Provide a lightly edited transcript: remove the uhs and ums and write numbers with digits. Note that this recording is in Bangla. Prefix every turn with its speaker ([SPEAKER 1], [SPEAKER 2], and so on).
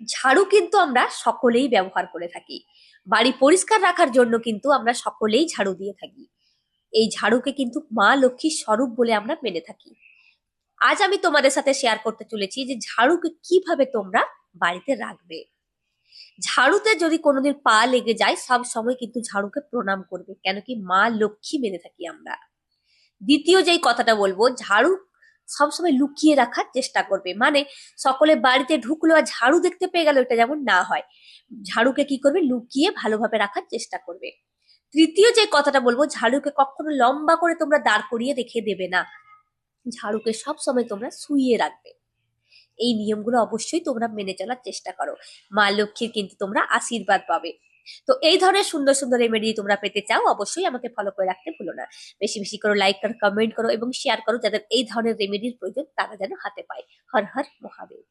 [SPEAKER 1] ঝাড়ু কিন্তু আমরা সকলেই ব্যবহার করে থাকি। বাড়ি পরিষ্কার রাখার জন্য কিন্তু আমরা সকলেই ঝাড়ু দিয়ে থাকি। এই ঝাড়ুকে কিন্তু মা লক্ষ্মীর স্বরূপ বলে আমরা মেনে থাকি। আজ আমি তোমাদের সাথে শেয়ার করতে চলেছি যে ঝাড়ুকে কিভাবে তোমরা বাড়িতে রাখবে। ঝাড়ুতে যদি কোনোদিন পা লেগে যায়, সব সময় কিন্তু ঝাড়ুকে প্রণাম করবে, কেন কি মা লক্ষ্মী মেনে থাকি আমরা। দ্বিতীয় যেই কথাটা বলবো, ঝাড়ু সবসময় লুকিয়ে রাখার চেষ্টা করবে, মানে সকলে বাড়িতে ঢুকলো আর ঝাড়ু দেখতে পেয়ে গেল, এটা যেমন না হয়। ঝাড়ুকে কি করবে, লুকিয়ে ভালোভাবে রাখার চেষ্টা করবে। তৃতীয় যে কথাটা বলবো, ঝাড়ুকে কখনো লম্বা করে তোমরা দাঁড় করিয়ে রেখে দেবে না, ঝাড়ুকে সব সময় তোমরা শুইয়ে রাখবে। এই নিয়মগুলো অবশ্যই তোমরা মেনে চলার চেষ্টা করো, মা লক্ষ্মীর কিন্তু তোমরা আশীর্বাদ পাবে। তো এই ধরনের সুন্দর সুন্দর রেমেডি তোমরা পেতে চাও, অবশ্যই আমাকে ফলো করে রাখতে ভুলো না। বেশি বেশি করে লাইক করো, কমেন্ট করো এবং শেয়ার করো, যাদের এই ধরনের রেমেডির প্রয়োজন তারা যেন হাতে পায়। হর হর মহাদেব।